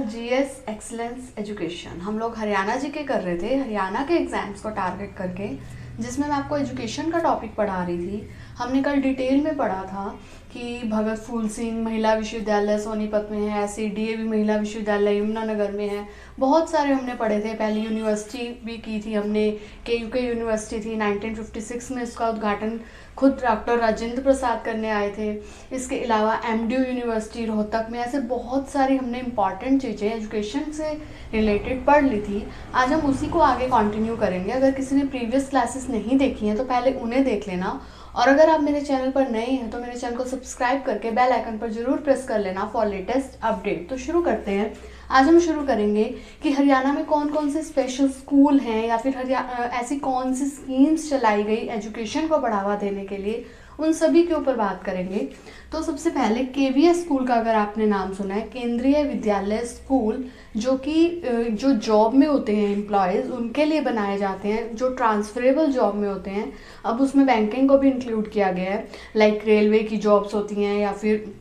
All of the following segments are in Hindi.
GS excellence education. हम लोग हरियाणा जी के कर रहे थे, हरियाणा के एग्जाम्स को टारगेट करके, जिसमें मैं आपको एजुकेशन का टॉपिक पढ़ा रही थी। हमने कल डिटेल में पढ़ा था कि भगत फूल सिंह महिला विश्वविद्यालय सोनीपत में है, ऐसे डीएवी महिला विश्वविद्यालय यमुनानगर में है। बहुत सारे हमने पढ़े थे। पहली यूनिवर्सिटी भी की थी हमने, केयूके यूनिवर्सिटी थी, 1956 में इसका उद्घाटन खुद डॉक्टर राजेंद्र प्रसाद करने आए थे। इसके अलावा एमडीयू यूनिवर्सिटी रोहतक में। ऐसे बहुत सारी हमने इंपॉर्टेंट चीज़ें एजुकेशन से रिलेटेड पढ़ ली थी। आज हम उसी को आगे कंटिन्यू करेंगे। अगर किसी ने प्रीवियस क्लासेस नहीं देखी हैं तो पहले उन्हें देख लेना, और अगर आप मेरे चैनल पर नए हैं तो मेरे चैनल को सब्सक्राइब करके बेल आइकन पर जरूर प्रेस कर लेना फॉर लेटेस्ट अपडेट। तो शुरू करते हैं। आज हम शुरू करेंगे कि हरियाणा में कौन कौन से स्पेशल स्कूल हैं या फिर ऐसी कौन सी स्कीम्स चलाई गई एजुकेशन को बढ़ावा देने के लिए, उन सभी के ऊपर बात करेंगे। तो सबसे पहले केवीएस स्कूल का अगर आपने नाम सुना है, केंद्रीय विद्यालय स्कूल, जो कि जो जॉब में होते हैं एम्प्लॉयज़ उनके लिए बनाए जाते हैं, जो ट्रांसफरेबल जॉब में होते हैं। अब उसमें बैंकिंग को भी इंक्लूड किया गया है, लाइक रेलवे की जॉब्स होती हैं या फिर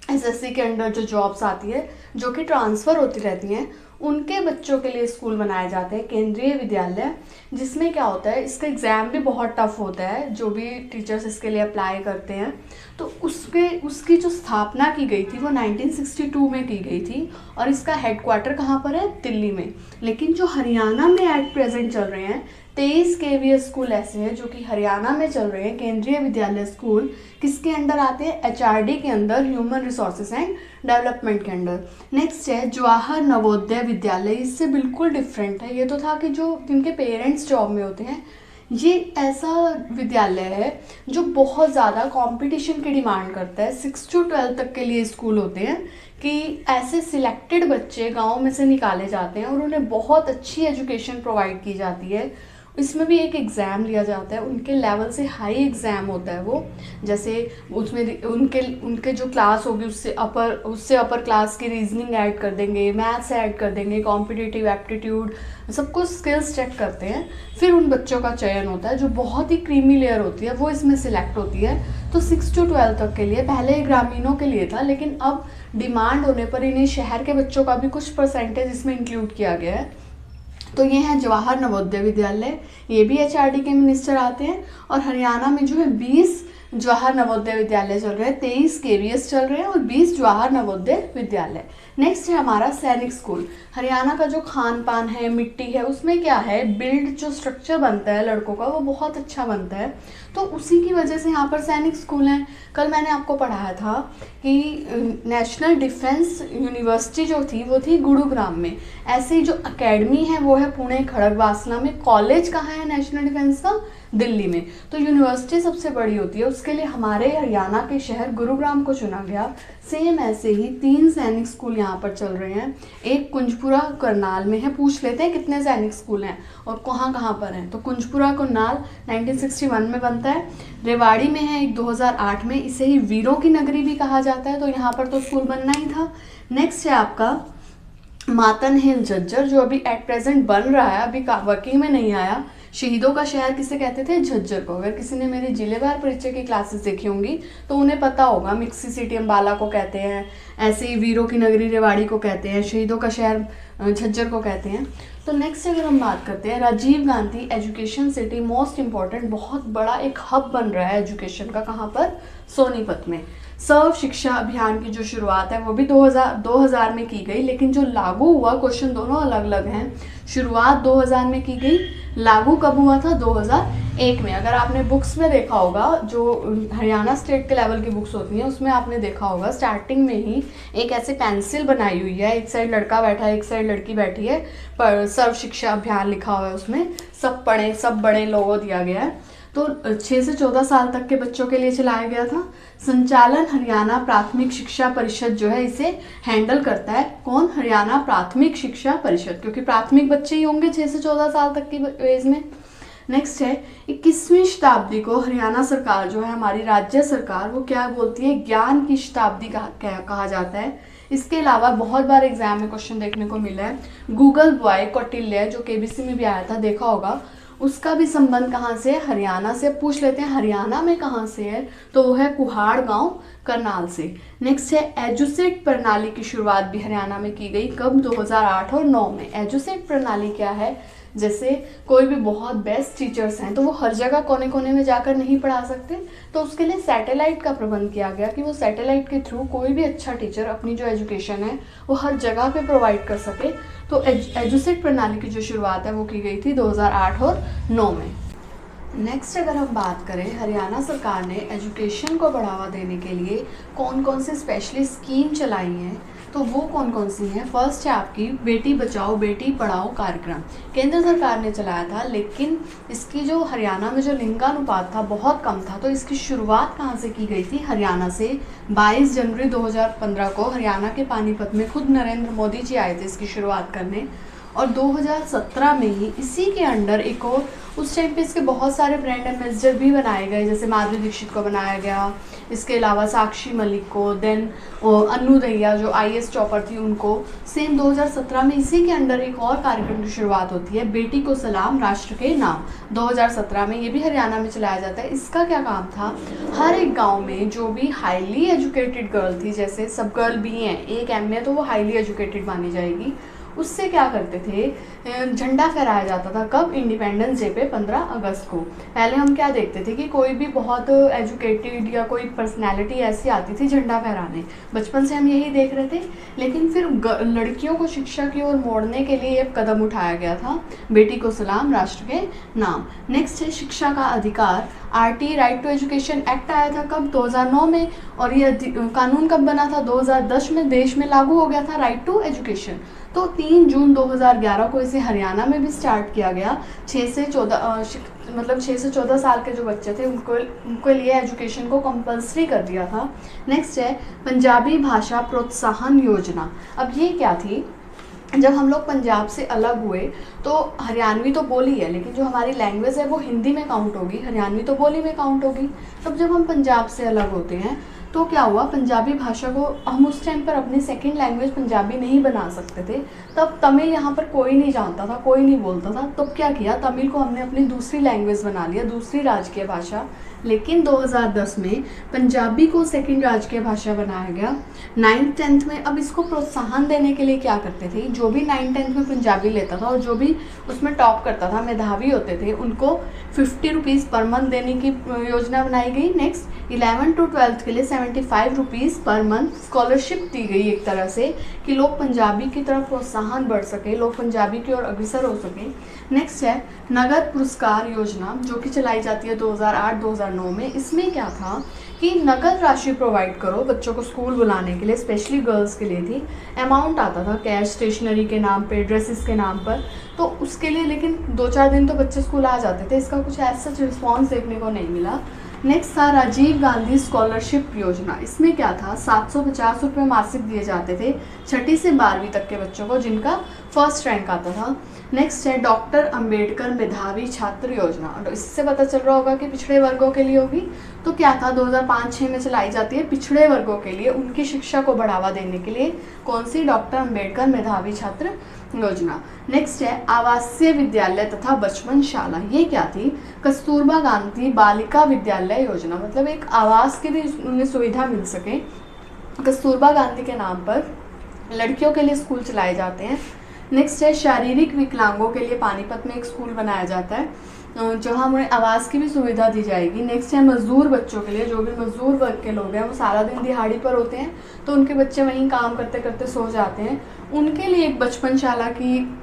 एसएससी के अंडर जो जॉब्स आती है जो कि ट्रांसफ़र होती रहती हैं, उनके बच्चों के लिए स्कूल बनाए जाते हैं केंद्रीय विद्यालय। जिसमें क्या होता है, इसका एग्ज़ाम भी बहुत टफ होता है, जो भी टीचर्स इसके लिए अप्लाई करते हैं। तो उसकी जो स्थापना की गई थी वो 1962 में की गई थी, और इसका हेडक्वार्टर कहाँ पर है, दिल्ली में। लेकिन जो हरियाणा में एट प्रेजेंट चल रहे हैं 23 केवीएस स्कूल ऐसे हैं जो कि हरियाणा में चल रहे हैं, केंद्रीय विद्यालय स्कूल। किसके अंडर आते हैं, एचआरडी के अंदर, ह्यूमन रिसोर्सेज एंड डेवलपमेंट के अंडर। नेक्स्ट है जवाहर नवोदय विद्यालय। इससे बिल्कुल डिफरेंट है। ये तो था कि जो जिनके पेरेंट्स जॉब में होते हैं, ये ऐसा विद्यालय है जो बहुत ज़्यादा कंपटीशन की डिमांड करता है। 6 to 12 तक के लिए स्कूल होते हैं कि ऐसे सिलेक्टेड बच्चे गांव में से निकाले जाते हैं और उन्हें बहुत अच्छी एजुकेशन प्रोवाइड की जाती है। इसमें भी एक एग्ज़ाम लिया जाता है, उनके लेवल से हाई एग्ज़ाम होता है वो। जैसे उसमें उनके जो क्लास होगी उससे अपर क्लास की रीजनिंग ऐड कर देंगे, मैथ्स ऐड कर देंगे, कॉम्पिटिटिव एप्टीट्यूड, सब कुछ स्किल्स चेक करते हैं। फिर उन बच्चों का चयन होता है, जो बहुत ही क्रीमी लेयर होती है वो इसमें सिलेक्ट होती है। तो 6 to 12 तक के लिए पहले ग्रामीणों के लिए था, लेकिन अब डिमांड होने पर इन्हें शहर के बच्चों का भी कुछ परसेंटेज इसमें इंक्लूड किया गया है। तो ये है जवाहर नवोदय विद्यालय। ये भी एचआरडी के मिनिस्टर आते हैं। और हरियाणा में जो है 20 जवाहर नवोदय विद्यालय चल रहे हैं, 23 केवीएस चल रहे हैं और 20 जवाहर नवोदय विद्यालय। नेक्स्ट है हमारा सैनिक स्कूल। हरियाणा का जो खान पान है, मिट्टी है, उसमें क्या है, बिल्ड जो स्ट्रक्चर बनता है लड़कों का वो बहुत अच्छा बनता है। तो उसी की वजह से यहाँ पर सैनिक स्कूल हैं। कल मैंने आपको पढ़ाया था कि नेशनल डिफेंस यूनिवर्सिटी जो थी वो थी गुरुग्राम में। ऐसे ही जो अकेडमी है वो है पुणे खड़गवासला में। कॉलेज कहाँ है नेशनल डिफेंस का, दिल्ली में। तो यूनिवर्सिटी सबसे बड़ी होती है, उसके लिए हमारे हरियाणा के शहर गुरुग्राम को चुना गया। सेम ऐसे ही 3 सैनिक स्कूल यहाँ पर चल रहे हैं। एक कुंजपुरा करनाल में है। पूछ लेते हैं कितने सैनिक स्कूल हैं और कहाँ कहाँ पर हैं। तो कुंजपुरा करनाल 1961 में बनता है। रेवाड़ी में है एक 2008 में। इसे ही वीरों की नगरी भी कहा जाता है, तो यहाँ पर तो स्कूल बनना ही था। नेक्स्ट है आपका मातन हिल झज्जर, जो अभी एट प्रेजेंट बन रहा है, अभी वर्किंग में नहीं आया। शहीदों का शहर किसे कहते थे, झज्जर को। अगर किसी ने मेरे जिलेवार परिचय की क्लासेस देखी होंगी तो उन्हें पता होगा। मिक्सी सिटी अम्बाला को कहते हैं, ऐसे ही वीरों की नगरी रेवाड़ी को कहते हैं, शहीदों का शहर झज्जर को कहते हैं। तो नेक्स्ट अगर हम बात करते हैं Rajiv Gandhi education city, most important, बहुत बड़ा एक हब बन रहा है एजुकेशन का। कहाँ पर, सोनीपत में। सर्व शिक्षा अभियान की जो शुरुआत है वो भी 2000 में की गई, लेकिन जो लागू हुआ, क्वेश्चन दोनों अलग अलग हैं। शुरुआत 2000 में की गई, लागू कब हुआ था, 2001 में। अगर आपने बुक्स में देखा होगा, जो हरियाणा स्टेट के लेवल की बुक्स होती हैं उसमें आपने देखा होगा स्टार्टिंग में ही एक ऐसे पेंसिल बनाई हुई है, एक साइड लड़का बैठा है एक साइड लड़की बैठी है, पर सर्व शिक्षा अभियान लिखा हुआ है उसमें। सब पढ़े सब बड़े लोगो दिया गया है। तो 6 से 14 साल तक के बच्चों के लिए चलाया गया था। संचालन हरियाणा प्राथमिक शिक्षा परिषद जो है इसे हैंडल करता है। कौन, हरियाणा प्राथमिक शिक्षा परिषद, क्योंकि प्राथमिक बच्चे ही होंगे 6 से 14 साल तक की एज में। नेक्स्ट है 21वीं शताब्दी को हरियाणा सरकार जो है, हमारी राज्य सरकार, वो क्या बोलती है, ज्ञान की शताब्दी कहा जाता है। इसके अलावा बहुत बार एग्जाम में क्वेश्चन देखने को मिला है, गूगल बॉय कौटिल्य जो केबीसी में भी आया था, देखा होगा। उसका भी संबंध कहाँ से है? हरियाणा से। पूछ लेते हैं हरियाणा में कहाँ से है, तो वो है कुहाड़ गांव, करनाल से। नेक्स्ट है एजुसेट प्रणाली की शुरुआत भी हरियाणा में की गई, कब? 2008 और 9 में। एजुसेट प्रणाली क्या है? जैसे कोई भी बहुत बेस्ट टीचर्स हैं तो वो हर जगह कोने कोने में जाकर नहीं पढ़ा सकते, तो उसके लिए सैटेलाइट का प्रबंध किया गया कि वो सैटेलाइट के थ्रू कोई भी अच्छा टीचर अपनी जो एजुकेशन है वो हर जगह पे प्रोवाइड कर सके। तो एजुसेट प्रणाली की जो शुरुआत है वो की गई थी 2008 और 9 में। नेक्स्ट अगर हम बात करें, हरियाणा सरकार ने एजुकेशन को बढ़ावा देने के लिए कौन कौन से स्पेशली स्कीम चलाई हैं, तो वो कौन कौन सी हैं? फर्स्ट है आपकी बेटी बचाओ बेटी पढ़ाओ कार्यक्रम, केंद्र सरकार ने चलाया था, लेकिन इसकी जो हरियाणा में जो लिंगानुपात था बहुत कम था, तो इसकी शुरुआत कहाँ से की गई थी? हरियाणा से। 22 जनवरी 2015 को हरियाणा के पानीपत में खुद नरेंद्र मोदी जी आए थे इसकी शुरुआत करने, और 2017 में ही इसी के अंडर एक और, उस टाइम पे इसके बहुत सारे ब्रांड एम्बेसडर भी बनाए गए, जैसे माधुरी दीक्षित को बनाया गया, इसके अलावा साक्षी मलिक को, देन अनु दहिया जो IAS टॉपर थी उनको। सेम 2017 में इसी के अंडर एक और कार्यक्रम की शुरुआत होती है, बेटी को सलाम राष्ट्र के नाम। 2017 में ये भी हरियाणा में चलाया जाता है। इसका क्या काम था? हर एक गाँव में जो भी हाईली एजुकेटेड गर्ल थी, जैसे सब गर्ल भी हैं, एक MA तो वो हाईली एजुकेटेड मानी जाएगी, उससे क्या करते थे? झंडा फहराया जाता था। कब? इंडिपेंडेंस डे पे 15 अगस्त को। पहले हम क्या देखते थे कि कोई भी बहुत एजुकेटेड या कोई पर्सनैलिटी ऐसी आती थी झंडा फहराने, बचपन से हम यही देख रहे थे, लेकिन फिर लड़कियों को शिक्षा की ओर मोड़ने के लिए एक कदम उठाया गया था, बेटी को सलाम राष्ट्र के नाम। नेक्स्ट है शिक्षा का अधिकार, RT right to education act आया था कब? 2009 में, और ये कानून कब बना था? 2010 में देश में लागू हो गया था राइट टू एजुकेशन। तो 3 जून 2011 को इसे हरियाणा में भी स्टार्ट किया गया। 6 से 14 साल के जो बच्चे थे उनके लिए एजुकेशन को कंपलसरी कर दिया था। नेक्स्ट है पंजाबी भाषा प्रोत्साहन योजना। अब ये क्या थी? जब हम लोग पंजाब से अलग हुए तो हरियाणवी तो बोली है, लेकिन जो हमारी लैंग्वेज है वो हिंदी में काउंट होगी, हरियाणवी तो बोली में काउंट होगी। तब जब हम पंजाब से अलग होते हैं तो क्या हुआ? पंजाबी भाषा को हम उस टाइम पर अपनी सेकंड लैंग्वेज पंजाबी नहीं बना सकते थे, तब तमिल यहाँ पर कोई नहीं जानता था, कोई नहीं बोलता था। तब क्या किया? तमिल को हमने अपनी दूसरी लैंग्वेज बना लिया, दूसरी राजकीय भाषा। लेकिन 2010 में पंजाबी को सेकंड राजकीय भाषा बनाया गया। 9th 10th में अब इसको प्रोत्साहन देने के लिए क्या करते थे? जो भी 9th 10th में पंजाबी लेता था और जो भी उसमें टॉप करता था, मेधावी होते थे, उनको 50 रुपीज़ पर मंथ देने की योजना बनाई गई। नेक्स्ट 11 to 12 के लिए 75 रुपीज़ पर मंथ स्कॉलरशिप दी गई, एक तरह से कि लोग पंजाबी की तरफ प्रोत्साहन बढ़ सके, लोग पंजाबी की ओर अग्रसर हो सके। नेक्स्ट है नगद पुरस्कार योजना, जो कि चलाई जाती है 2008-2009 में। इसमें क्या था कि नगद राशि प्रोवाइड करो बच्चों को स्कूल बुलाने के लिए, स्पेशली गर्ल्स के लिए थी। अमाउंट आता था कैश, स्टेशनरी के नाम पे, ड्रेसेस के नाम पर, तो उसके लिए लेकिन 2-4 दिन तो बच्चे स्कूल आ जाते थे, इसका कुछ ऐसा रिस्पॉन्स देखने को नहीं मिला। नेक्स्ट था राजीव गांधी स्कॉलरशिप योजना। इसमें क्या था? 750 रुपये मासिक दिए जाते थे 6ठी से 12वीं तक के बच्चों को जिनका फर्स्ट रैंक आता था। नेक्स्ट है डॉक्टर अंबेडकर मेधावी छात्र योजना, और इससे पता चल रहा होगा कि पिछड़े वर्गों के लिए होगी। तो क्या था? 2005-6 में चलाई जाती है पिछड़े वर्गों के लिए, उनकी शिक्षा को बढ़ावा देने के लिए। कौन सी? डॉक्टर अंबेडकर मेधावी छात्र योजना। नेक्स्ट है आवासीय विद्यालय तथा बचपन शाला। ये क्या थी? कस्तूरबा गांधी बालिका विद्यालय योजना, मतलब एक आवास की भी उन्हें सुविधा मिल सके। कस्तूरबा गांधी के नाम पर लड़कियों के लिए स्कूल चलाए जाते हैं। नेक्स्ट है शारीरिक विकलांगों के लिए पानीपत में एक स्कूल बनाया जाता है जहां उन्हें आवास की भी सुविधा दी जाएगी। नेक्स्ट है मजदूर बच्चों के लिए, जो भी मजदूर वर्ग के लोग हैं वो सारा दिन दिहाड़ी पर होते हैं, तो उनके बच्चे वहीं काम करते करते सो जाते हैं, उनके लिए एक बचपन शाला की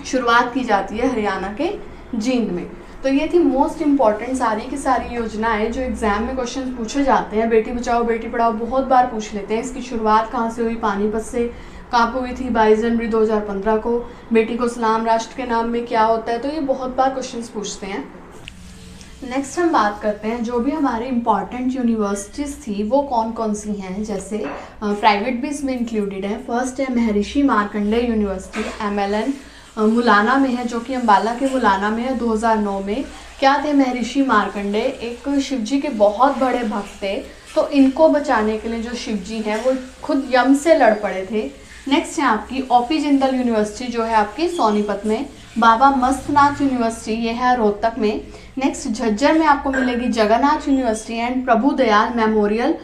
शुरुआत की जाती है हरियाणा के जींद में। तो ये थी मोस्ट इम्पॉर्टेंट सारी की सारी योजनाएं जो एग्जाम में क्वेश्चन पूछे जाते हैं। बेटी बचाओ बेटी पढ़ाओ बहुत बार पूछ लेते हैं। इसकी शुरुआत कहाँ से हुई? पानीपत से। कहाँ पर हुई थी? 22 जनवरी 2015 को। बेटी को सलाम राष्ट्र के नाम में क्या होता है? तो ये बहुत बार क्वेश्चन पूछते हैं। नेक्स्ट हम बात करते हैं जो भी हमारी इम्पॉर्टेंट यूनिवर्सिटीज़ थी वो कौन कौन सी हैं, जैसे प्राइवेट भी इसमें इंक्लूडेड है। फर्स्ट है महर्षि मार्कंडेय यूनिवर्सिटी, MLN मुलाना में है, जो कि अम्बाला के मुलाना में है। 2009 में क्या थे महर्षि मार्कंडेय? एक शिवजी के बहुत बड़े भक्त थे, तो इनको बचाने के लिए जो शिवजी हैं वो खुद यम से लड़ पड़े थे। नेक्स्ट है आपकी OP जिंदल यूनिवर्सिटी, जो है आपकी सोनीपत में। बाबा मस्तनाथ यूनिवर्सिटी, ये है रोहतक में। नेक्स्ट झज्जर में आपको मिलेगी Jagannath university and Prabhu Dayal memorial.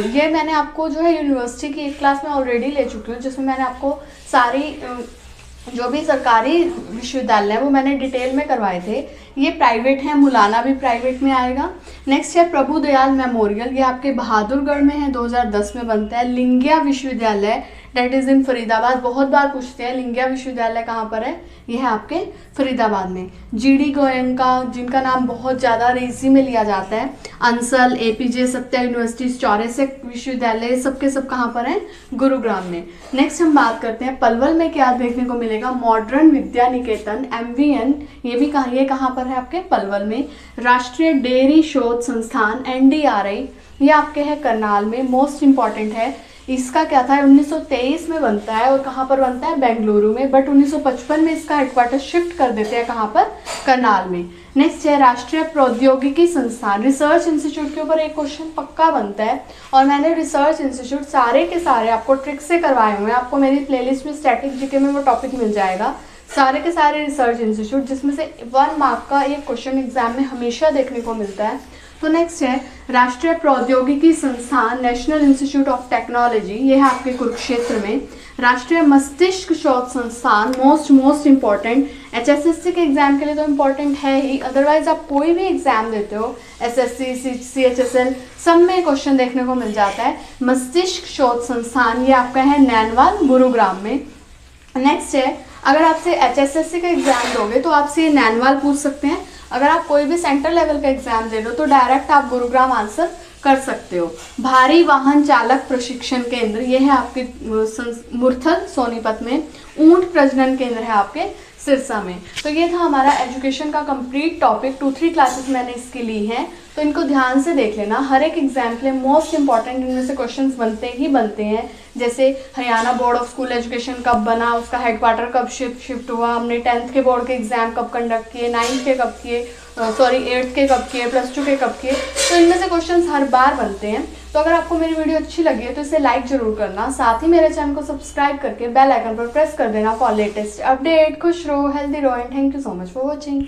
ये मैंने आपको जो है यूनिवर्सिटी की एक क्लास में ऑलरेडी ले चुकी हूँ, जिसमें मैंने आपको सारी जो भी सरकारी विश्वविद्यालय है वो मैंने डिटेल में करवाए थे। ये प्राइवेट है, मुलाना भी प्राइवेट में आएगा। नेक्स्ट है प्रभु दयाल मेमोरियल, ये आपके बहादुरगढ़ में है, 2010 में बनता है। लिंगिया विश्वविद्यालय डेट इज़ इन फरीदाबाद, बहुत बार पूछते हैं लिंगिया विश्वविद्यालय कहाँ पर है, ये है आपके फरीदाबाद में। जीडी गोयनका, जिनका नाम बहुत ज़्यादा रेसी में लिया जाता है, अंसल, एपीजे सत्या यूनिवर्सिटी, चौरसिया विश्वविद्यालय, सबके सब कहाँ पर हैं, गुरुग्राम में। नेक्स्ट हम बात करते हैं पलवल में क्या देखने को मिलेगा, मॉडर्न विद्या निकेतन MVN, ये भी कहाँ पर है, आपके पलवल में। राष्ट्रीय डेयरी शोध संस्थान NDRI, ये आपके है करनाल में, मोस्ट इंपॉर्टेंट है। इसका क्या था, 1923 में बनता है और कहाँ पर बनता है, बेंगलुरु में, बट 1955 में इसका हेडक्वार्टर शिफ्ट कर देते हैं, कहाँ पर, करनाल में। नेक्स्ट है राष्ट्रीय प्रौद्योगिकी संस्थान, रिसर्च इंस्टीट्यूट के ऊपर एक क्वेश्चन पक्का बनता है और मैंने रिसर्च इंस्टीट्यूट सारे के सारे आपको ट्रिक से करवाए हुए हैं। आपको मेरी प्लेलिस्ट में स्टैटिक जीके में वो टॉपिक मिल जाएगा, सारे के सारे रिसर्च इंस्टीट्यूट, जिसमें से 1 मार्क का एक क्वेश्चन एग्जाम में हमेशा देखने को मिलता है। तो नेक्स्ट है राष्ट्रीय प्रौद्योगिकी संस्थान, नेशनल इंस्टीट्यूट ऑफ टेक्नोलॉजी, ये है आपके कुरुक्षेत्र में। राष्ट्रीय मस्तिष्क शोध संस्थान, मोस्ट इंपॉर्टेंट, HSSC के एग्जाम के लिए तो इम्पॉर्टेंट है ही, अदरवाइज आप कोई भी एग्जाम देते हो, SSC, CHSL, सब में क्वेश्चन देखने को मिल जाता है। मस्तिष्क शोध संस्थान, ये आपका है नैनवाल, गुरुग्राम में। नेक्स्ट है, अगर आपसे HSSC का एग्जाम दोगे तो आपसे ये नैनवाल पूछ सकते हैं, अगर आप कोई भी सेंट्रल लेवल का एग्जाम दे रहे हो तो डायरेक्ट आप गुरुग्राम आंसर कर सकते हो। भारी वाहन चालक प्रशिक्षण केंद्र, ये है आपके मुरथल सोनीपत में। ऊंट प्रजनन केंद्र है आपके सिरसा में। तो ये था हमारा एजुकेशन का कंप्लीट टॉपिक, 2-3 क्लासेस मैंने इसकी ली हैं, तो इनको ध्यान से देख लेना। हर एक एग्जाम के लिए मोस्ट इंपॉर्टेंट इनमें से क्वेश्चंस बनते हैं। जैसे Haryana board of school education कब बना, उसका हेडक्वार्टर कब शिफ्ट हुआ, हमने 10th के बोर्ड के एग्जाम कब कंडक्ट किए, 9th के कब किए, 8th के कब किए, +2 के कब किए, तो इनमें से क्वेश्चंस हर बार बनते हैं। तो अगर आपको मेरी वीडियो अच्छी लगी है तो इसे लाइक जरूर करना, साथ ही मेरे चैनल को सब्सक्राइब करके बेल आइकन पर प्रेस कर देना फॉर लेटेस्ट अपडेट। खुश रहो, हेल्दी रहो and thank you so much for watching.